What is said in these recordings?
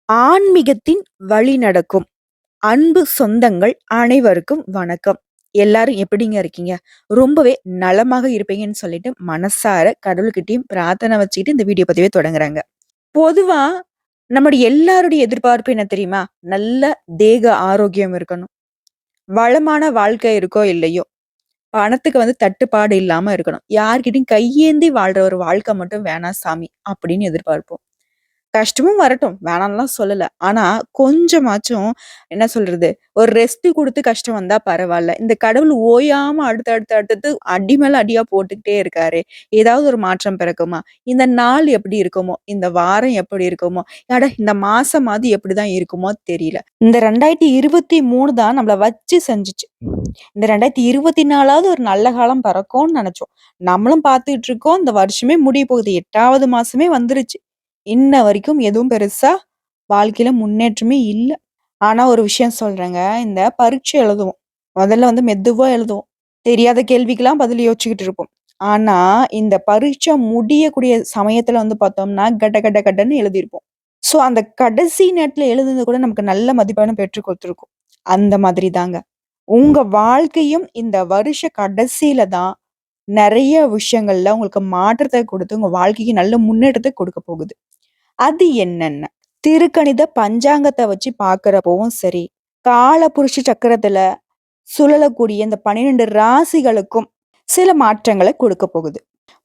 ஆன்மீகத்தின் வழி நடக்கும் அன்பு சொந்தங்கள் அனைவருக்கும் வணக்கம். எல்லாரும் எப்படிங்க இருக்கீங்க? ரொம்பவே நலமாக இருப்பீங்கன்னு சொல்லிட்டு மனசார கடவுள்கிட்டயும் பிரார்த்தனை வச்சுக்கிட்டு இந்த வீடியோ பதிவே தொடங்குறாங்க. பொதுவா நம்முடைய எல்லாருடைய எதிர்பார்ப்பு என்ன தெரியுமா? நல்ல தேக ஆரோக்கியம் இருக்கணும். வளமான வாழ்க்கை இருக்கோ இல்லையோ, பணத்துக்கு தட்டுப்பாடு இல்லாம இருக்கணும். யார்கிட்டயும் கையேந்தி வாழ்ற ஒரு வாழ்க்கை மட்டும் வேணாம் சாமி அப்படின்னு எதிர்பார்ப்போம். கஷ்டமும் வரட்டும். வேணான்லாம் சொல்லல. ஆனா, கொஞ்சமாச்சும் என்ன சொல்றது? ஒரு ரெஸ்ட் குடுத்து கஷ்டம் வந்தா பரவால்ல. இந்த கடவுள் ஓயாம அடுத்து, அடுத்து, அடுத்தது அடி மேல அடியா போட்டுக்கிட்டே இருக்காரே! ஏதாவது ஒரு மாற்றம் பிறக்குமா? இந்த நாள் எப்படி இருக்குமோ? இந்த வாரம் எப்படி இருக்குமோ? அட இந்த மாசமாவது எப்படிதான் இருக்குமோ தெரியல. இந்த 2023 தான் நம்மள வச்சு செஞ்சுச்சு. இந்த 2024வது ஒரு நல்ல காலம் பிறக்கும்னு நெனச்சோம். நம்மளும் பார்த்துட்டு இருக்கோம். இந்த வருஷமே முடிய போகுது. 8வது மாசமே வந்துருச்சு. இன்ன வரைக்கும் எதுவும் பெருசா வாழ்க்கையில முன்னேற்றமே இல்ல. ஆனா ஒரு விஷயம் சொல்றேங்க. இந்த பரீட்சை எழுதுவோம். முதல்ல மெதுவா எழுதுவோம். தெரியாத கேள்விக்கெல்லாம் பதில் யோசிச்சுக்கிட்டு இருப்போம். ஆனா, இந்த பரீட்சை முடியக்கூடிய சமயத்துல பார்த்தோம்னா, கட கட கடன்னு எழுதியிருப்போம். ஸோ, அந்த கடைசி நேரத்துல எழுதுனது கூட நமக்கு நல்ல மதிப்பெண்ண பெற்றுக் குடுத்துருக்கும். அந்த மாதிரி தாங்க. உங்க வாழ்க்கையும் இந்த வருஷ கடைசியில தான் நெறைய விஷயங்கள்ல உங்களுக்கு மாற்றத்த குடுத்து, உங்க வாழ்க்கைக்கு நல்ல முன்னேற்றத்த குடுக்க போகுது. அது என்னென்ன? திருக்கணித பஞ்சாங்கத்த வச்சு பார்க்கிறப்பவும் சரி, காலபுருஷ சக்கரத்துல சுழலக்கூடிய இந்த 12 ராசிகளுக்கும் சில மாற்றங்கள குடுக்க போகுது.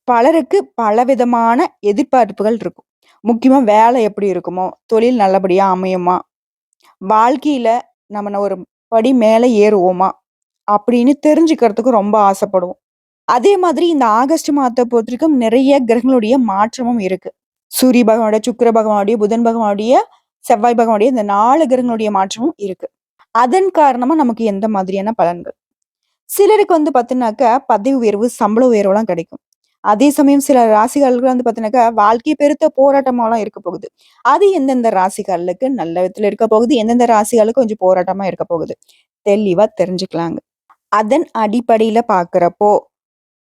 பலருக்கு பலவிதமான எதிர்பார்ப்புகள் இருக்கும். முக்கியமா வேலை எப்படி இருக்குமோ, தொழில் நல்லபடியா அமையுமா, வாழ்க்கையில நம்ம ஒரு படி மேல ஏறுவோமா, அப்படின்னு தெரிஞ்சுக்கிறதுக்கு ரொம்ப ஆசைப்படுவோம். அதே மாதிரி இந்த ஆகஸ்ட் மாதத்த பொறுத்தவரைக்கும் நிறைய கிரகங்களுடைய மாற்றமும் இருக்கு. சூரிய பகவானுடைய, சுக்கிர பகவானுடைய, புதன் பகவானுடைய, செவ்வாய் பகவானுடைய இந்த 4 கிரகங்களுடைய மாற்றமும் இருக்கு. அதன் காரணமா நமக்கு எந்த மாதிரியான பலன்கள்? சிலருக்கு பார்த்தீங்கன்னாக்கா, பதவி உயர்வு, சம்பள உயர்வுலாம் கிடைக்கும். அதே சமயம் சில ராசிகளுக்கு பார்த்தீங்கன்னாக்கா, வாழ்க்கை பெருத்த போராட்டமாலாம் இருக்க போகுது. அது எந்தெந்த ராசிகளுக்கு நல்ல விதத்துல இருக்க போகுது, எந்தெந்த ராசிகளுக்கு கொஞ்சம் போராட்டமா இருக்க போகுது. தெளிவா தெரிஞ்சுக்கலாங்க. அதன் அடிப்படையில பார்க்கிறப்போ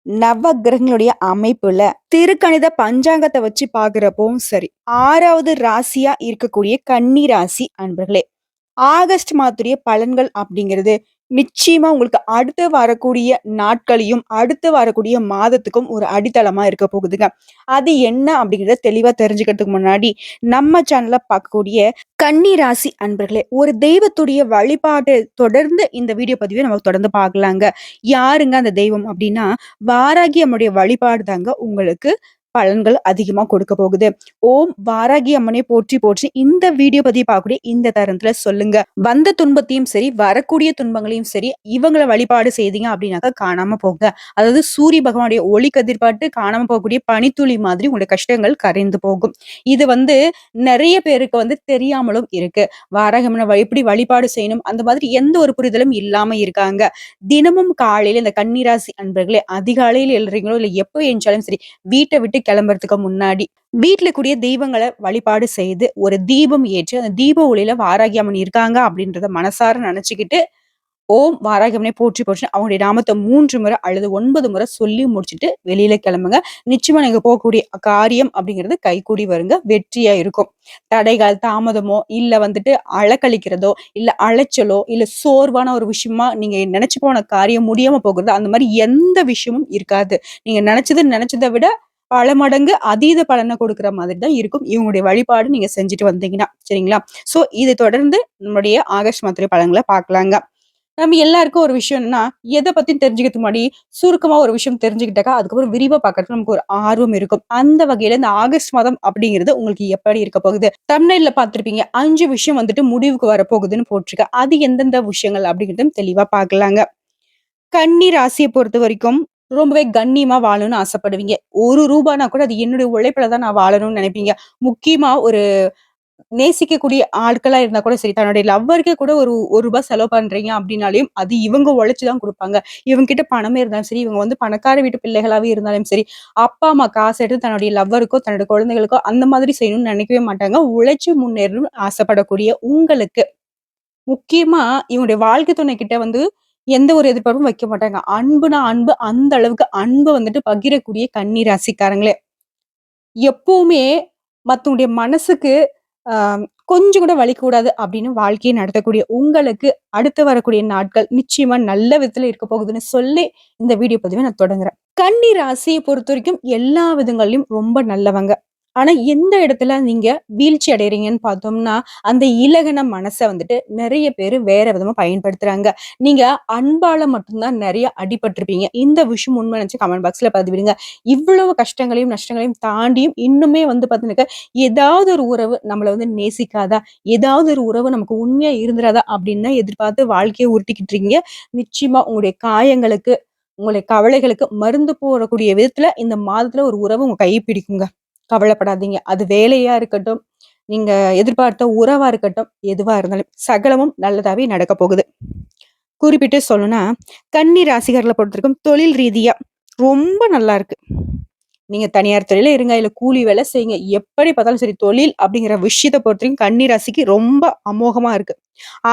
நவ கிரகங்களுடைய அமைப்புல திருக்கணித பஞ்சாங்கத்தை வச்சு பாக்குறப்பவும் சரி 6வது ராசியா இருக்கக்கூடிய கன்னி ராசி அன்பர்களே ஆகஸ்ட் மாதத்துடைய பலன்கள் அப்படிங்கிறது நிச்சயமா உங்களுக்கு அடுத்து வரக்கூடிய நாட்களையும் அடுத்து வரக்கூடிய மாதத்துக்கும் ஒரு அடித்தளமா இருக்க போகுதுங்க. அது என்ன அப்படிங்கறத தெளிவா தெரிஞ்சுக்கிறதுக்கு முன்னாடி நம்ம சேனல்ல பார்க்கக்கூடிய கன்னி ராசி அன்பர்களே ஒரு தெய்வத்துடைய வழிபாடு தொடர்ந்து இந்த வீடியோ பதிவை நம்ம தொடர்ந்து பார்க்கலாங்க. யாருங்க அந்த தெய்வம் அப்படின்னா வாராகி அம்மனுடைய வழிபாடு தாங்க உங்களுக்கு பலன்கள் அதிகமா கொடுக்க போகுது. ஓம் வாராகி அம்மனை போற்றி போற்றி இந்த வீடியோ பதிவு பார்க்கக்கூடிய இந்த தருணத்துல சொல்லுங்க. வந்த துன்பத்தையும் சரி வரக்கூடிய துன்பங்களையும் சரி இவங்களை வழிபாடு செய்தீங்க அப்படின்னாக்கா காணாம போங்க. அதாவது சூரிய பகவானுடைய ஒளி கதிர்பாட்டு காணாம போகக்கூடிய பனித்துளி மாதிரி உங்களுடைய கஷ்டங்கள் கரைந்து போகும். இது நிறைய பேருக்கு தெரியாமலும் இருக்கு. வாராகி அம்மனை எப்படி வழிபாடு செய்யணும் அந்த மாதிரி எந்த ஒரு புரிதலும் இல்லாம இருக்காங்க. தினமும் காலையில இந்த கன்னிராசி அன்பர்களே அதிகாலையில் எழுறீங்களோ இல்ல எப்போ எழுந்தாலும் சரி வீட்டை விட்டு கிளம்புறதுக்கு முன்னாடி வீட்டுல கூடிய தெய்வங்களை வழிபாடு செய்து ஒரு தீபம் ஏற்றி அந்த தீப ஒளியில வாராகி அம்மன் இருக்காங்க அப்படின்றத மனசார நினைச்சுக்கிட்டு ஓம் வாராகி போற்றி போற்றி அவங்களுடைய நாமத்தை 3 முறை அல்லது 9 முறை சொல்லி முடிச்சுட்டு வெளியில கிளம்புங்க. நிச்சயமா நீங்க போகக்கூடிய காரியம் அப்படிங்கிறது கைகூடி வருங்க. வெற்றியா இருக்கும். தடைகள் தாமதமோ இல்ல அலக்கழிக்கிறதோ இல்ல அலைச்சலோ இல்ல சோர்வான ஒரு விஷயமா நீங்க நினைச்சு போன காரியம் முடியாம போகிறது அந்த மாதிரி எந்த விஷயமும் இருக்காது. நீங்க நினைச்சதை விட பல மடங்கு அதீத பலனை கொடுக்குற மாதிரி தான் இருக்கும் இவங்களுடைய வழிபாடு நீங்க செஞ்சுட்டு வந்தீங்கன்னா சரிங்களா. சோ இது தொடர்ந்து நம்முடைய ஆகஸ்ட் மாத்திரை பலன்களை பார்க்கலாங்க. நம்ம எல்லாருக்கும் ஒரு விஷயம் என்னன்னா, எத பத்தியும் தெரிஞ்சுக்கிறதுக்கு முன்னாடி, சுருக்கமா ஒரு விஷயம் தெரிஞ்சுக்கிட்டாக்கா, அதுக்கப்புறம் விரிவா பார்க்கறதுக்கு நமக்கு ஒரு ஆர்வம் இருக்கும். அந்த வகையில இந்த ஆகஸ்ட் மாதம் அப்படிங்கிறது உங்களுக்கு எப்படி இருக்க போகுது? தம்ப்நெயில்ல பார்த்திருப்பீங்க. 5 விஷயம் முடிவுக்கு வரப்போகுதுன்னு போட்டிருக்கு. அது எந்தெந்த விஷயங்கள் அப்படிங்கிறதும் தெளிவா பார்க்கலாங்க. கன்னி ராசிய பொறுத்தவரைக்கும் ரொம்பவே கண்ணியமா வாழணும்னு ஆசைப்படுவீங்க. ரூ. 1 கூட அது என்னுடைய உழைப்புல தான் நான் வாழணும்னு நினைப்பீங்க. முக்கியமா ஒரு நேசிக்கக்கூடிய ஆட்களா இருந்தா கூட சரி, தன்னுடைய லவ்வருக்கே கூட ஒரு ரூ. 1 செலவு பண்றீங்க அப்படின்னாலயும், அது இவங்க உழைச்சு தான் குடுப்பாங்க. இவங்க கிட்ட பணமே இருந்தாலும் சரி, இவங்க பணக்கார வீட்டு பிள்ளைகளாவே இருந்தாலும் சரி, அப்பா, அம்மா காசு எடுத்து தன்னுடைய லவ்வருக்கோ, தன்னுடைய குழந்தைகளுக்கோ அந்த மாதிரி செய்யணும்னு நினைக்கவே மாட்டாங்க. உழைச்சு முன்னேறணும்னு ஆசைப்படக்கூடிய உங்களுக்கு, முக்கியமா இவங்களுடைய வாழ்க்கை துணை கிட்ட எந்த ஒரு எதிர்பார்ப்பும் வைக்க மாட்டாங்க. அன்புனா அன்பு, அந்த அளவுக்கு அன்ப பகிரக்கூடிய கன்னி ராசிக்காரங்களே. எப்பவுமே மத்தவங்களுடைய மனசுக்கு கொஞ்சம் கூட வலிக்கூடாது அப்படின்னு வாழ்க்கையை நடத்தக்கூடிய உங்களுக்கு அடுத்து வரக்கூடிய நாட்கள் நிச்சயமா நல்ல விதத்துல இருக்க போகுதுன்னு சொல்லி இந்த வீடியோ பதிவை நான் தொடங்குறேன். கன்னி ராசியை பொறுத்தவரைக்கும் எல்லா விதங்கள்லயும் ரொம்ப நல்லவங்க. ஆனா எந்த இடத்துல நீங்க வீழ்ச்சி அடையறீங்கன்னு பார்த்தோம்னா, அந்த இளகுன மனச வந்துட்டு நெறைய பேரு வேற விதமா பயன்படுத்துறாங்க. நீங்க அன்பால மட்டும் தான் நெறைய அடிபட்டுருப்பீங்க. இந்த விஷயம் உண்மை நினைச்சு கமெண்ட் பாக்ஸ்ல பதிவிடுங்க. இவ்வளவு கஷ்டங்களையும், நஷ்டங்களையும் தாண்டியும் இன்னுமே வந்து பார்த்தீங்கன்னாக்கா, ஏதாவது ஒரு உறவு நம்மள வந்து நேசிக்காதா? ஏதாவது ஒரு உறவு நமக்கு உண்மையா இருந்துராதா? அப்படின்னு தான் எதிர்பார்த்து வாழ்க்கைய உருட்டிக்கிட்டு இருக்கீங்க. நிச்சயமா உங்களுடைய காயங்களுக்கு, உங்களுடைய கவலைகளுக்கு மருந்து போடக்கூடிய விதத்துல இந்த மாதத்துல ஒரு உறவு உங்க கைய பிடிக்குங்க. கவலைப்படாதீங்க. அது வேலையா இருக்கட்டும், நீங்க எதிர்பார்த்த உறவா இருக்கட்டும், எதுவா இருந்தாலும் சகலமும் நல்லதாவே நடக்கப் போகுது. குறிப்பிட்டு சொல்லணும்னா, கன்னி ராசிக்காரர்கள பொறுத்தவரைக்கும் தொழில் ரீதியா ரொம்ப நல்லா இருக்கு. நீங்க தனியார் துறையில இருங்க, இல்ல கூலி வேலை செய்யுங்க. எப்படி பார்த்தாலும் சரி, தொழில் அப்படிங்கிற விஷயத்த பொறுத்தவரைக்கும் கன்னி ராசிக்கு ரொம்ப அமோகமா இருக்கு.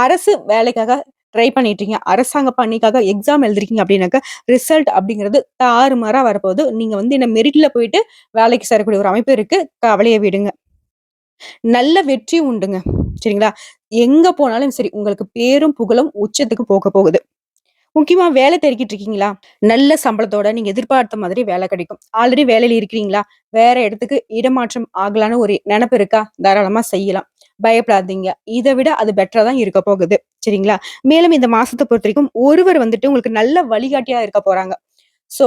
அரசு வேலைக்காக ட்ரை பண்ணிட்டுருக்கீங்க. அரசாங்க பணிக்காக எக்ஸாம் எழுதிருக்கீங்க அப்படின்னாக்க, ரிசல்ட் அப்படிங்கிறது தாறுமாறா வரப்போகுது. நீங்க வந்து என்ன மெரிட்ல போயிட்டு வேலைக்கு சேரக்கூடிய ஒரு அமைப்பு இருக்கு. கவலைய விடுங்க. நல்ல வெற்றி உண்டுங்க. சரிங்களா? எங்க போனாலும் சரி, உங்களுக்கு பேரும், புகழும் உச்சத்துக்கு போக போகுது. முக்கியமா வேலை தேடிக்கிட்டு இருக்கீங்களா? நல்ல சம்பளத்தோட நீங்க எதிர்பார்த்த மாதிரி வேலை கிடைக்கும். ஆல்ரெடி வேலையில இருக்கிறீங்களா? வேற இடத்துக்கு இடமாற்றம் ஆகலான்னு ஒரு நெனப்பு இருக்கா? தாராளமா செய்யலாம். பயப்படாதீங்க. இத விட அது பெட்டரா தான் இருக்க போகுது. சரிங்களா? மேலும் இந்த மாசத்த பொறுத்தவரைக்கும் ஒருவர் வந்துட்டு உங்களுக்கு நல்ல வழிகாட்டியா இருக்க போறாங்க. ஸோ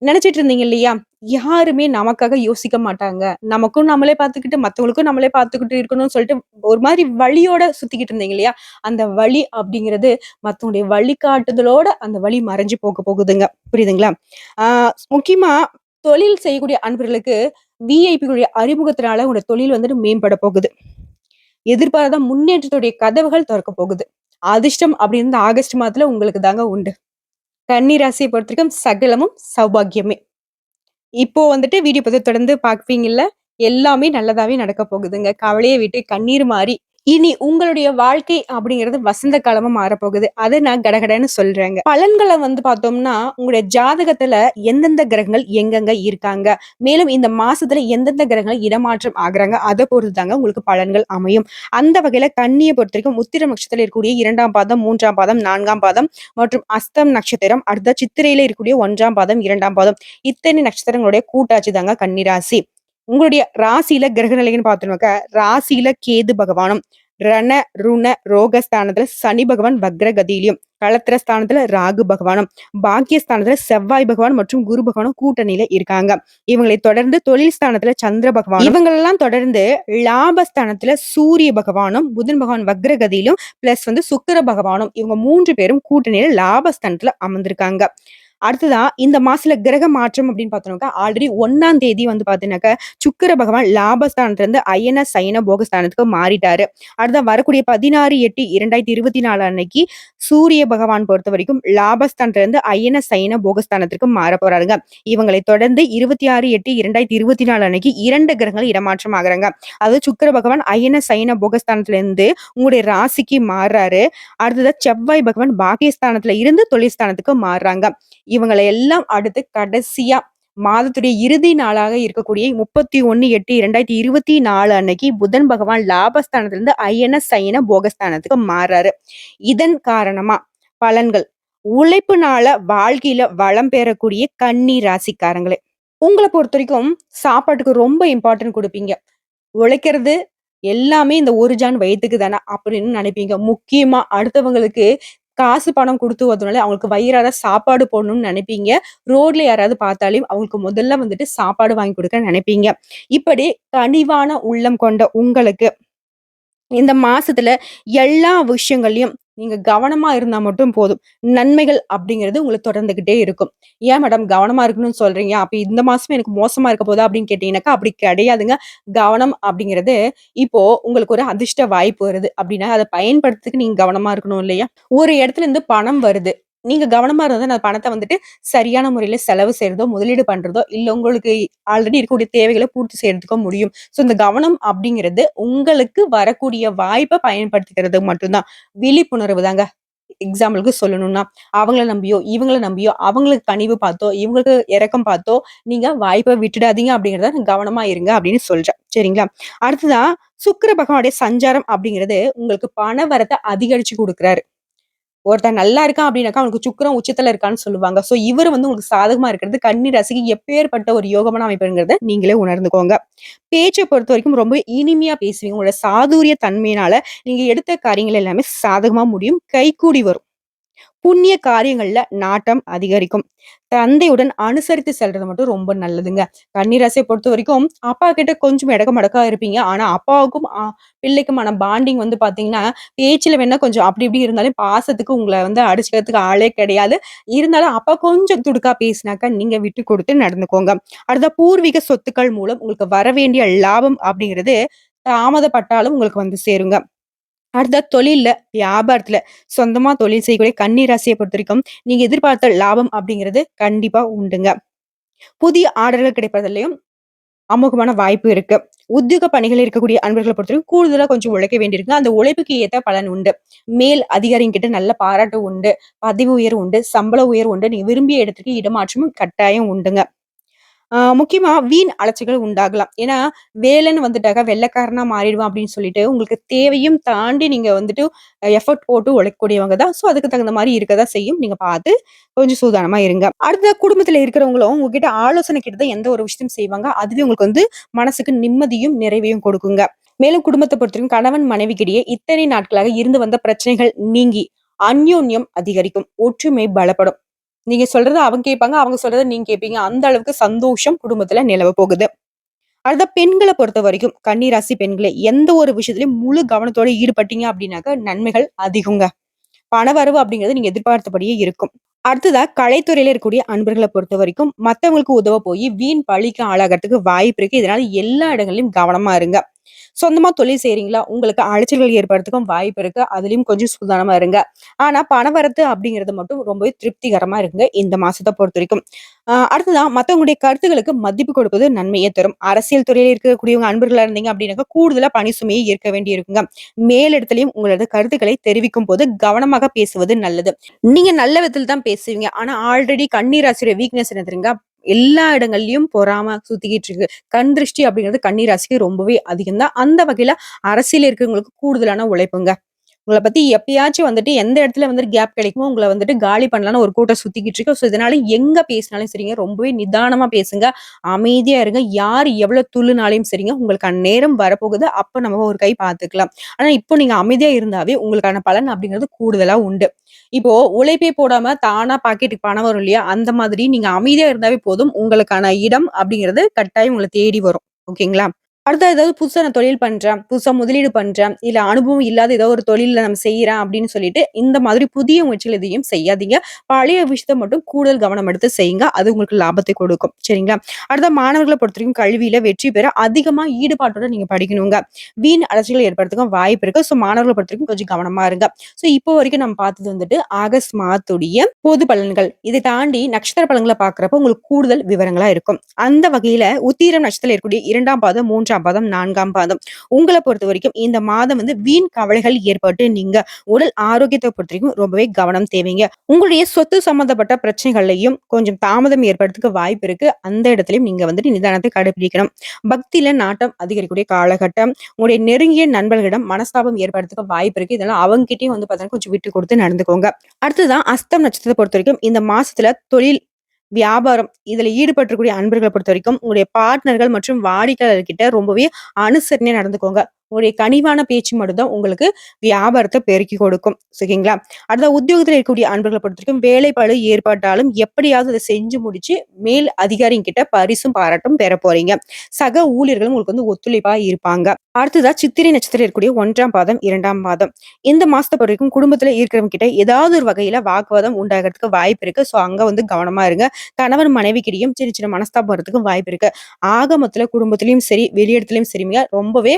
நெனச்சிட்டு இருந்தீங்க இல்லையா? யாருமே நமக்காக யோசிக்க மாட்டாங்க. நமக்கும் நம்மளே பார்த்துக்கிட்டு, மத்தவங்களுக்கும் நம்மளே பார்த்துக்கிட்டு இருக்கணும்னு சொல்லிட்டு, ஒரு மாதிரி வலியோட சுத்திக்கிட்டு இருந்தீங்க இல்லையா? அந்த வலி அப்படிங்கிறது மத்தவங்களுடைய வழிகாட்டுதலோட அந்த வலி மறைஞ்சு போக போகுதுங்க. புரியுதுங்களா? ஆ முக்கியமா தொழில் செய்யக்கூடிய அன்பர்களுக்கு விஐபிகளுடைய அறிமுகத்தினால உங்களோட தொழில் வந்துட்டு மேம்பட போகுது. எதிர்பாராத முன்னேற்றத்துடைய கதவுகள் தொறக்க போகுது. அதிர்ஷ்டம் அப்படின்னு இந்த ஆகஸ்ட் மாதத்துல உங்களுக்கு தாங்க உண்டு. கன்னி ராசியை பொறுத்தவரைக்கும் சகலமும் சௌபாக்கியமே. இப்போ வந்துட்டு வீடியோ பதிவு தொடர்ந்து பார்ப்பீங்கல்ல, எல்லாமே நல்லதாவே நடக்க போகுதுங்க. கவலைய விட்டு கண்ணீர் மாறி, இனி உங்களுடைய வாழ்க்கை அப்படிங்கிறது வசந்த காலமா மாறப்போகுது. அத நான் கடகடன்னு சொல்றேங்க. பலன்கள வந்து பார்த்தோம்னா, உங்களுடைய ஜாதகத்துல எந்தெந்த கிரகங்கள் எங்கெங்க இருக்காங்க, மேலும் இந்த மாசத்துல எந்தெந்த கிரகங்கள் இடமாற்றம் ஆகுறாங்க, அத பொறுத்து தாங்க உங்களுக்கு பலன்கள் அமையும். அந்த வகையில கன்னிய பொறுத்தவரைக்கும் உத்திர நட்சத்திரத்துல இருக்கக்கூடிய 2ஆம் பாதம், 3ஆம் பாதம், 4ஆம் பாதம் மற்றும் அஸ்தம் நட்சத்திரம், அடுத்த சித்திரையில இருக்கக்கூடிய 1ஆம் பாதம், 2ஆம் பாதம் இத்தனை நட்சத்திரங்களுடைய கூட்டாட்சி தாங்க கன்னிராசி. உங்களுடைய ராசியில கிரக நிலைன்னு பார்த்தோம்னாக்கா, ராசியில கேது பகவானும், ரண, ருண, ரோகஸ்தானத்துல சனி பகவான் வக்ர கதியிலும், களத்திர ஸ்தானத்துல ராகு பகவானும், பாக்கியஸ்தானத்துல செவ்வாய் பகவான் மற்றும் குரு பகவானும் கூட்டணியில இருக்காங்க. இவங்களை தொடர்ந்து தொழில் ஸ்தானத்துல சந்திர பகவான், இவங்களெல்லாம் தொடர்ந்து லாபஸ்தானத்துல சூரிய பகவானும், புதன் பகவான் வக்ர கதியிலும், பிளஸ் வந்து சுக்கிர பகவானும், இவங்க 3 பேரும் கூட்டணியில லாபஸ்தானத்துல அமர்ந்திருக்காங்க. அடுத்ததா இந்த மாசத்துல கிரக மாற்றம் அப்படின்னு பார்த்தோம்னாக்கா, ஆல்ரெடி 1ஆம் தேதி வந்து பார்த்தீங்கன்னாக்கா, சுக்கிர பகவான் லாபஸ்தானத்துல இருந்து அயன, சயன, போகஸ்தானத்துக்கு மாறிட்டாரு. அடுத்ததா வரக்கூடிய 16/8/2024 அன்னைக்கு சூரிய பகவான் பொறுத்தவரைக்கும் லாபஸ்தானத்துல இருந்து அயன, சயன, போகஸ்தானத்திற்கு மாறப் போறாருங்க. இவங்களை தொடர்ந்து 26/8/2024 அன்னைக்கு 2 கிரகங்கள் இடமாற்றம் ஆகுறாங்க. அதாவது சுக்கிர பகவான் அயன, சயன, போகஸ்தானத்துல இருந்து உங்களுடைய ராசிக்கு மாறுறாரு. அடுத்ததா செவ்வாய் பகவான் பாக்கியஸ்தானத்துல இருந்து தொழில் ஸ்தானத்துக்கு மாறுறாங்க. இவங்கள எல்லாம் அடுத்து கடைசியா மாதத்துடைய இறுதி நாளாக இருக்கக்கூடிய 31/8/2024 அன்னைக்கு புதன் பகவான் லாபஸ்தானத்திலிருந்து அயன, சயன, போகஸ்தானத்துக்கு மாறாரு. இதன் காரணமா பலன்கள் உழைப்புனால வாழ்க்கையில வளம் பெறக்கூடிய கன்னி ராசிக்காரங்களே. உங்கள பொறுத்தவரைக்கும் சாப்பாட்டுக்கு ரொம்ப இம்பார்ட்டன்ட் குடுப்பீங்க. உழைக்கிறது எல்லாமே இந்த ஒரு ஜான் வயித்துக்கு தான அப்படின்னு நினைப்பீங்க. முக்கியமா அடுத்தவங்களுக்கு காசு, பணம் குடுத்து உதவுனாலே அவங்களுக்கு வயிறார சாப்பாடு போடணும்னு நினைப்பீங்க. ரோட்ல யாராவது பார்த்தாலும் அவங்களுக்கு முதல்ல வந்துட்டு சாப்பாடு வாங்கி குடுக்க நினைப்பீங்க. இப்படி கனிவான உள்ளம் கொண்ட உங்களுக்கு இந்த மாசத்துல எல்லா விஷயங்கள்லயும் நீங்க கவனமா இருந்தா மட்டும் போதும். நன்மைகள் அப்படிங்கிறது உங்கள தொடர்ந்துகிட்டே இருக்கும். "ஏன் மேடம் கவனமா இருக்கணும்னு சொல்றீங்க? அப்ப இந்த மாசமே எனக்கு மோசமா இருக்க போதா?" அப்படின்னு கேட்டீங்கன்னாக்கா, அப்படி கிடையாதுங்க. கவனம் அப்படிங்கிறது இப்போ உங்களுக்கு ஒரு அதிர்ஷ்ட வாய்ப்பு வருது அப்படின்னா, அத பயன்படுத்துறதுக்கு நீங்க கவனமா இருக்கணும் இல்லையா? ஒரு இடத்துல இருந்து பணம் வருது. நீங்க கவனமா இருந்தா அந்த பணத்த வந்துட்டு சரியான முறையில செலவு செய்றதோ, முதலீடு பண்றதோ, இல்ல உங்களுக்கு ஆல்ரெடி இருக்கக்கூடிய தேவைகள பூர்த்தி செய்றதுக்கோ முடியும். ஸோ இந்த கவனம் அப்படிங்கிறது உங்களுக்கு வரக்கூடிய வாய்ப்ப பயன்படுத்திக்கிறது மட்டும் தான். விழிப்புணர்வு தாங்க. எக்ஸாம்பிளுக்கு சொல்லணும்னா, அவங்கள நம்பியோ, இவங்கள நம்பியோ, அவங்களுக்கு கனிவு பார்த்தோ, இவங்களுக்கு இரக்கம் பார்த்தோ, நீங்க வாய்ப்ப விட்டுடாதீங்க அப்படிங்கிறத கவனமா இருங்க அப்படின்னு சொல்றேன். சரிங்களா? அடுத்ததா சுக்கிர பகவானுடைய சஞ்சாரம் அப்படிங்கிறது உங்களுக்கு பண வரத்த அதிகரிச்சு குடுக்குறாரு. ஒருத்தன் நல்லா இருக்கான் அப்படின்னாக்கா, அவனுக்கு சுக்கிரன் உச்சத்துல இருக்கான்னு சொல்லுவாங்க. சோ, இவரு வந்து உங்களுக்கு சாதகமா இருக்கிறது கன்னி ராசிக்கு எப்பேற்பட்ட ஒரு யோகமான அமைப்புங்கிறத நீங்களே உணர்ந்துக்கோங்க. பேச்ச பொறுத்தவரைக்கும் ரொம்ப இனிமையா பேசுவீங்க. உங்களோட சாதுரிய தன்மையினால நீங்க எடுத்த காரியங்கள் எல்லாமே சாதகமா முடியும். கைக்கூடி வரும். புண்ணிய காரியங்கள்ல நாட்டம் அதிகரிக்கும். தந்தையுடன் அனுசரித்து செல்றது மட்டும் ரொம்ப நல்லதுங்க. கன்னிராசிய பொறுத்தவரைக்கும், அப்பா கிட்ட கொஞ்சம் எடக்க இருப்பீங்க. ஆனா, அப்பாவுக்கும் பிள்ளைக்குமான பாண்டிங் வந்து பாத்தீங்கன்னா, பேச்சுல வேணா கொஞ்சம் அப்படி இப்படி இருந்தாலும், பாசத்துக்கு உங்கள வந்து அடிச்சுக்கிறதுக்கு ஆளே கிடையாது. இருந்தாலும் அப்பா கொஞ்சம் துடுக்கா பேசினாக்கா, நீங்க விட்டு குடுத்து நடந்துக்கோங்க. அடுத்த பூர்வீக சொத்துக்கள் மூலம் உங்களுக்கு வரவேண்டிய லாபம் அப்படிங்கிறது தாமதப்பட்டாலும் உங்களுக்கு வந்து சேருங்க. அடுத்தா தொழில்ல, வியாபாரத்துல, சொந்தமா தொழில் செய்யக்கூடிய கன்னி ராசிய பொறுத்தவரைக்கும், நீங்க எதிர்பார்த்த லாபம் அப்படிங்கிறது கண்டிப்பா உண்டுங்க. புதிய ஆர்டர்கள் கிடைப்பதிலயும் அமோகமான வாய்ப்பு இருக்கு. உத்தியோக பணிகள் இருக்கக்கூடிய அன்பர்கள பொறுத்தவரைக்கும் கூடுதலா கொஞ்சம் உழைக்க வேண்டியிருக்கு. அந்த உழைப்புக்கு ஏத்த பலன் உண்டு. மேல் அதிகாரிங்கிட்ட நல்ல பாராட்டு உண்டு. பதவி உயர்வு உண்டு. சம்பள உயர்வு உண்டு. நீங்க விரும்பிய இடத்துக்கு இடமாற்றமும் கட்டாயம் உண்டுங்க. முக்கியமா வீண் அலைச்சல்கள் உண்டாகலாம். ஏன்னா, வேலைன்னு வந்துட்டாக்கா வெள்ளைக்காரனா மாறிடுவான் அப்படின்னு சொல்லிட்டு, உங்களுக்கு தேவையும் தாண்டி நீங்க வந்துட்டு எஃபோர்ட் போட்டு உழைக்கக்கூடியவங்க தான். ஸோ, அதுக்கு தகுந்த மாரி இருக்க தான் செய்யும். நீங்க பார்த்து கொஞ்சம் சூதானமா இருங்க. அடுத்த குடும்பத்தில இருக்கிறவங்களும் உங்ககிட்ட ஆலோசனை கேட்டு தான் எந்த ஒரு விஷயத்தையும் செய்வாங்க. அதுவே உங்களுக்கு வந்து மனசுக்கு நிம்மதியும், நிறைவையும் கொடுக்குங்க. மேலும் குடும்பத்த பொறுத்தவரைக்கும் கணவன் மனைவிக்கிடையே இத்தனை நாட்களாக இருந்து வந்த பிரச்சனைகள் நீங்கி, அந்யோன்யம் அதிகரிக்கும். ஒற்றுமை பலப்படும். நீங்க சொல்றத அவங்க கேட்பாங்க. அவங்க சொல்றத நீங்க கேட்பீங்க. அந்த அளவுக்கு சந்தோஷம் குடும்பத்துல நிலவ போகுது. அடுத்த பெண்கள பொறுத்தவரைக்கும், கன்னி ராசி பெண்களே எந்த ஒரு விஷயத்திலயும் முழு கவனத்தோட ஈடுபட்டீங்க அப்படின்னாக்க நன்மைகள் அதிகங்க. பணவரவு அப்படிங்கிறது நீங்க எதிர்பார்த்தபடியே இருக்கும். அடுத்ததா கலைத்துறையில இருக்கக்கூடிய அன்பர்கள பொறுத்தவரைக்கும், மத்தவங்களுக்கு உதவ போயி வீண் பழிக்கு ஆளாகறதுக்கு வாய்ப்பு இருக்கு. இதனால எல்லா இடங்கள்லயும் கவனமா இருங்க. சொந்தமா தொழில் செய்றீங்களா? உங்களுக்கு அலைச்சல்கள் ஏற்படுறதுக்கும் வாய்ப்பு இருக்கு. அதிலயும் கொஞ்சம் சூதானமா இருங்க. ஆனா பணவரத்து அப்படிங்கிறது மட்டும் ரொம்பவே திருப்திகரமா இருக்குங்க இந்த மாசத்த பொறுத்தவரைக்கும். அடுத்ததா மத்தவங்களுடைய கருத்துக்களுக்கு மதிப்பு கொடுப்பது நன்மையே தரும். அரசியல் துறையில இருக்கக்கூடியவங்க அன்பர்களா இருந்தீங்க அப்படின்னாக்கா, கூடுதலா பணி சுமையை ஏற்க வேண்டி இருக்குங்க. மேலிடத்திலயும் உங்களது கருத்துக்களை தெரிவிக்கும்போது கவனமாக பேசுவது நல்லது. நீங்க நல்ல விதத்தில் தான் பேசுவீங்க. ஆனா ஆல்ரெடி கண்ணீர் ராசியோட வீக்னஸ் என்ன தெரியுங்களா? எல்லா இடங்கள்லயும் பொறாம சுத்திக்கிட்டு இருக்கு. கண் திருஷ்டி அப்படிங்கிறது கன்னி ராசிக்கு ரொம்பவே அதிகம் தான். அந்த வகையில அரசியல்ல இருக்கிறவங்களுக்கு கூடுதலான உழைப்புங்க. உங்கள பத்தி எப்பயாச்சும் வந்துட்டு எந்த இடத்துல வந்துட்டு கேப் கிடைக்குமோ, உங்கள வந்துட்டு காலி பண்ணலான்னு ஒரு கூட்டம் சுத்திக்கிட்டு இருக்கு. ஸோ, இதனால எங்க பேசினாலும் சரிங்க, ரொம்பவே நிதானமா பேசுங்க. அமைதியா இருங்க. யார் எவ்வளோ துள்ளுனாலும் சரிங்க, உங்களுக்கான நேரம் வரப்போகுது. அப்ப நம்ம ஒரு கை பார்த்துக்கலாம். ஆனா, இப்போ நீங்க அமைதியா இருந்தாவே உங்களுக்கான பலன் அப்படிங்கிறது கூடுதலா உண்டு. இப்போ உழைப்பே போடாம தானா பாக்கெட்டுக்கு பணம் வரும் இல்லையா? அந்த மாதிரி நீங்க அமைதியா இருந்தாவே போதும். உங்களுக்கான இடம் அப்படிங்கிறது கட்டாயம் உங்கள தேடி வரும். ஓகேங்களா? அடுத்து ஏதாவது புதுசா நான் தொழில் பண்றேன், புதுசா முதலீடு பண்றேன், இல்ல அனுபவம் இல்லாத ஏதோ ஒரு தொழில்ல நம்ம செய்றேன் அப்படின்னு சொல்லிட்டு, இந்த மாதிரி புதிய முயற்சிகள் எதையும் செய்யாதீங்க. பழைய விஷயத்த மட்டும் கூடுதல் கவனம் எடுத்து செய்யுங்க. அது உங்களுக்கு லாபத்தை கொடுக்கும். சரிங்களா? அடுத்த மாணவர்கள பொறுத்தவரைக்கும் கல்வியில வெற்றி பெற அதிகமா ஈடுபாட்டோட நீங்க படிக்கணுங்க. வீண் அலைச்சல்கள் ஏற்படுறதுக்கும் வாய்ப்பு இருக்கு. ஸோ மாணவர்கள பொறுத்தவரைக்கும் கொஞ்சம் கவனமா இருங்க. ஸோ இப்போ வரைக்கும் நம்ம பார்த்தது வந்துட்டு ஆகஸ்ட் மாதத்துடைய பொது பலன்கள். இதை தாண்டி நட்சத்திர பலன்கள பார்க்கிறப்போ உங்களுக்கு கூடுதல் விவரங்களா இருக்கும். அந்த வகையில உத்திரம் நட்சத்திரத்துல இருக்கக்கூடிய 2ஆம் பாதம், 3ஆம் பாதம், 4ஆம் பாதம். உங்கள பொறுத்தவரைக்கும் இந்த மாதம் வந்து வீண் கவலைகள் ஏற்பட்டு நீங்க உடல் ஆரோக்கியத்த பொறுத்தவரைக்கும் ரொம்பவே கவனம் தேவைங்க. உங்களுடைய சொத்து சம்பந்தப்பட்ட பிரச்சனைகள்லயும் கொஞ்சம் தாமதம் ஏற்படுறதுக்கு வாய்ப்பு இருக்கு. அந்த இடத்துலயும் நீங்க வந்துட்டு நிதானத்தை கடைபிடிக்கணும். பக்தியில நாட்டம் அதிகரிக்கக்கூடிய காலகட்டம். உங்களுடைய நெருங்கிய நண்பர்களிடம் மனஸ்தாபம் ஏற்படுறதுக்கு வாய்ப்பு இருக்கு. இதனால அவங்ககிட்டயும் வந்து பார்த்தீங்கன்னா கொஞ்சம் விட்டு கொடுத்து நடந்துக்கோங்க. அடுத்ததான் அஸ்தம் நட்சத்திரத்த பொறுத்தவரைக்கும் இந்த மாசத்துல தொழில், வியாபாரம் இதுல ஈடுபட்டிருக்கக்கூடிய அன்பர்கள பொறுத்தவரைக்கும், உங்களுடைய பார்ட்னர்கள் மற்றும் வாடிக்கையாளர்கிட்ட ரொம்பவே அனுசரணையா நடந்துக்கோங்க. உங்களுடைய கனிவான பேச்சு மட்டும் தான் உங்களுக்கு வியாபாரத்த பெருக்கிக் கொடுக்கும். சரிங்களா? அடுத்த உத்தியோகத்துல இருக்கக்கூடிய அன்பர்கள பொறுத்தவரைக்கும் வேலைப்பளு ஏற்பட்டாலும் எப்படியாவது அத செஞ்சு முடிச்சு மேல் அதிகாரிகிட்ட பரிசும், பாராட்டும் பெற போறீங்க. சக ஊழியர்களும் உங்களுக்கு வந்து ஒத்துழைப்பா இருப்பாங்க. அடுத்ததா சித்திரை நட்சத்திரம் இருக்கக்கூடிய 1ஆம் பாதம், 2ஆம் பாதம். இந்த மாசத்த பொறுத்தவரைக்கும் குடும்பத்துல இருக்கிறவங்க கிட்ட ஏதாவது ஒரு வகையில வாக்குவாதம் உண்டாகுறதுக்கு வாய்ப்பு இருக்கு. ஸோ அங்க வந்து கவனமா இருங்க. கணவன் மனைவிக்கிடையும் சின்ன சின்ன மனஸ்தாபம் வரதுக்கு வாய்ப்பு இருக்கு. ஆக மொத்தத்துல குடும்பத்திலயும் சரி, வெளியிடத்திலயும் சரிங்க ரொம்பவே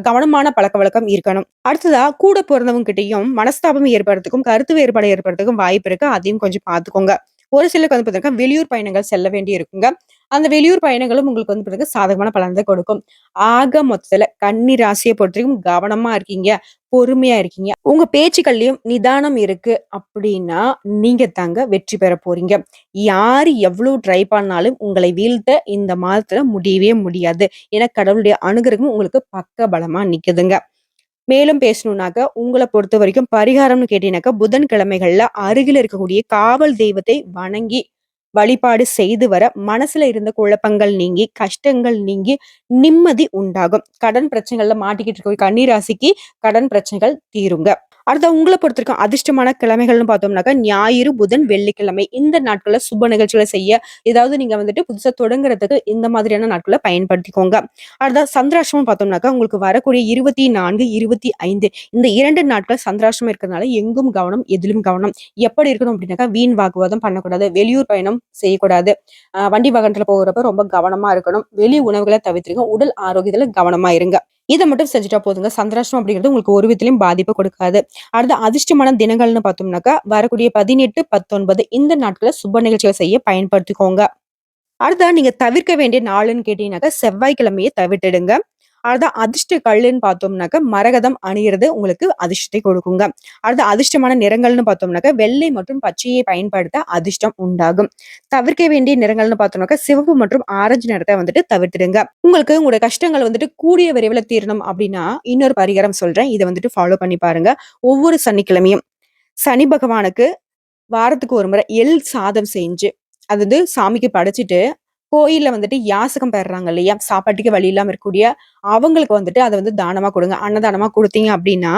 கவனமான பழக்கவழக்கம் இருக்கணும். அடுத்ததா கூட பொறந்தவங்க கிட்டயும் மனஸ்தாபம் ஏற்படுறதுக்கும், கருத்து வேறுபாடு ஏற்படுறதுக்கும் வாய்ப்பு இருக்கு. அதையும் கொஞ்சம் பார்த்துக்கோங்க. ஒரு சிலருக்கு வந்து பார்த்தீங்கன்னா, வெளியூர் பயணங்கள் செல்ல வேண்டி இருக்குங்க. அந்த வெளியூர் பயணங்களும் உங்களுக்கு வந்து பார்த்தீங்கன்னா, சாதகமான பலன் தான் கொடுக்கும். ஆக மொத்தத்துல கன்னி ராசிய பொறுத்தவரைக்கும் கவனமா இருக்கீங்க, பொறுமையா இருக்கீங்க. உங்க பேச்சுக்கள்லயும் நிதானம் இருக்கு அப்படின்னா, நீங்க தாங்க வெற்றி பெற போறீங்க. யாரு எவ்ளோ ட்ரை பண்ணாலும் உங்களை வீழ்த்த இந்த மாதத்துல முடியவே முடியாது. ஏன்னா கடவுளுடைய அனுகிரகம் உங்களுக்கு பக்கபலமா நிக்குதுங்க. மேலும் பேசணும்னாக்க, உங்கள பொறுத்தவரைக்கும் பரிகாரம்னு கேட்டீங்கன்னாக்கா, புதன்கிழமைகள்ல அருகில இருக்கக்கூடிய காவல் தெய்வத்தை வணங்கி, வழிபாடு செய்து வர மனசுல இருந்த குழப்பங்கள் நீங்கி, கஷ்டங்கள் நீங்கி, நிம்மதி உண்டாகும். கடன் பிரச்சனைகள்ல மாட்டிக்கிட்டு இருக்க கன்னி ராசிக்கு கடன் பிரச்சனைகள் தீருங்க. அடுத்து உங்கள பொறுத்தவரைக்கும் அதிர்ஷ்டமான கிழமைகள்னு பார்த்தோம்னாக்கா, ஞாயிறு, புதன், வெள்ளிக்கிழமை இந்த நாட்கள்ல சுப நிகழ்ச்சிகள செய்ய, ஏதாவது நீங்க வந்துட்டு புதுசா தொடங்குறதுக்கு இந்த மாதிரியான நாட்கள பயன்படுத்திக்கோங்க. அடுத்தது சந்திராஷ்டமம் பார்த்தோம்னாக்கா, உங்களுக்கு வரக்கூடிய 24, 25 இந்த 2 நாட்கள் சந்திராஷ்டமம் இருக்கிறதுனால எங்கும் கவனம், எதிலும் கவனம். எப்படி இருக்கணும் அப்படின்னாக்கா, வீண் வாக்குவாதம் பண்ணக்கூடாது. வெளியூர் பயணம் செய்யக்கூடாது. வண்டி வாகனத்துல போகுறப்ப ரொம்ப கவனமா இருக்கணும். வெளி உணவுகள தவிர்த்துருங்க. உடல் ஆரோக்கியத்துல கவனமா இருங்க. இத மட்டும் செஞ்சுட்டா போதுங்க. சந்திராஷ்டமம் அப்படிங்கிறது உங்களுக்கு ஒரு விதத்திலயும் பாதிப்பு கொடுக்காது. அடுத்து அதிர்ஷ்டமான தினங்கள்னு பார்த்தோம்னாக்கா, வரக்கூடிய 18, 19 இந்த நாட்கள சுப நிகழ்ச்சிகள் செய்ய பயன்படுத்திக்கோங்க. அடுத்ததா நீங்க தவிர்க்க வேண்டிய நாளுன்னு கேட்டீங்கன்னாக்கா, செவ்வாய்க்கிழமைய தவிர்த்துடுங்க. அடுத்தது அதிர்ஷ்ட கல்லுன்னு பார்த்தோம்னாக்கா, மரகதம் அணியிறது உங்களுக்கு அதிர்ஷ்டத்தை கொடுக்குங்க. அடுத்து அதிர்ஷ்டமான நிறங்கள்னு பார்த்தோம்னாக்கா, வெள்ளை மற்றும் பச்சையை பயன்படுத்த அதிர்ஷ்டம் உண்டாகும். தவிர்க்க வேண்டிய நிறங்கள்னு பார்த்தோம்னாக்கா, சிவப்பு மற்றும் ஆரஞ்சு நிறத்த வந்துட்டு தவிர்த்துடுங்க. உங்களுக்கு உங்களுடைய கஷ்டங்கள் வந்துட்டு கூடிய விரைவில தீரணும் அப்படின்னா, இன்னொரு பரிகாரம் சொல்றேன். இத வந்துட்டு ஃபாலோ பண்ணி பாருங்க. ஒவ்வொரு சனிக்கிழமையும் சனி பகவானுக்கு வாரத்துக்கு ஒரு முறை எள் சாதம் செஞ்சு, அது வந்து சாமிக்கு படைச்சுட்டு, கோயில்ல வந்துட்டு யாசகம் பெறுறாங்க இல்லையா? சாப்பாட்டுக்கு வழி இல்லாம இருக்கக்கூடிய, அவங்களுக்கு வந்துட்டு அத வந்து தானமா குடுங்க. அன்னதானமா குடுத்தீங்க அப்டின்னா,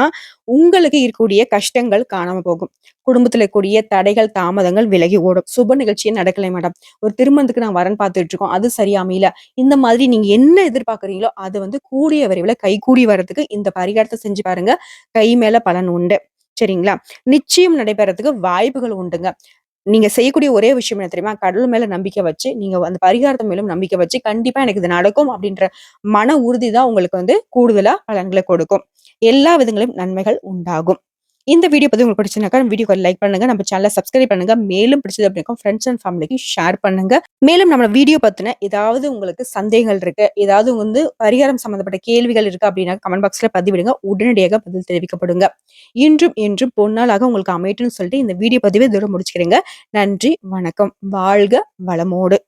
உங்களுக்கு இருக்கக்கூடிய கஷ்டங்கள் காணாம போகும். குடும்பத்துல இருக்கக்கூடிய தடைகள், தாமதங்கள் விலகி ஓடும். சுப நிகழ்ச்சியே நடக்கல மேடம். ஒரு திருமணத்துக்கு நான் வரன் பார்த்துட்டு இருக்கோம். அது சரியா அமையல. இந்த மாதிரி நீங்க என்ன எதிர்பார்க்குறீங்களோ, அது வந்து கூடிய விரைவில கைகூடி வரதுக்கு இந்த பரிகாரத்த செஞ்சு பாருங்க. கை மேல பலன் உண்டு. சரிங்களா? நிச்சயம் நடைபெறதுக்கு வாய்ப்புகள் உண்டுங்க. நீங்க செய்யக்கூடிய ஒரே விஷயம் என்ன தெரியுமா? கடவுள் மேல நம்பிக்கை வச்சு, நீங்க அந்த பரிகாரத்து மேலும் நம்பிக்கை வச்சு, கண்டிப்பா எனக்கு இது நடக்கும் அப்படின்ற மன உறுதி தான் உங்களுக்கு வந்து கூடுதலா பலன்கள கொடுக்கும். எல்லா விதங்களிலும் நன்மைகள் உண்டாகும். இந்த வீடியோ பத்தி உங்களுக்கு பிடிச்சிருந்தாக்கா, வீடியோக்கு லைக் பண்ணுங்க. நம்ம சேனல சப்ஸ்கிரைப் பண்ணுங்க. மேலும் பிடிச்சது அப்படின்னா ஃப்ரெண்ட்ஸ் அண்ட் ஃபேமிலிக்கு ஷேர் பண்ணுங்க. மேலும் நம்ம வீடியோ பத்தின ஏதாவது உங்களுக்கு சந்தேகங்கள் இருக்கு, ஏதாவது வந்து பரிகாரம் சம்பந்தப்பட்ட கேள்விகள் இருக்கு அப்படின்னா கமெண்ட் பாக்ஸ்ல பதிவிடுங்க. உடனடியாக பதில் தெரிவிக்கப்படுங்க. இன்றும் என்றும் பொன்னாளாக உங்களுக்கு அமையட்டும்னு சொல்லிட்டு இந்த வீடியோ பதிவை இதோட முடிச்சுக்கிறேங்க. நன்றி, வணக்கம். வாழ்க வளமோடு.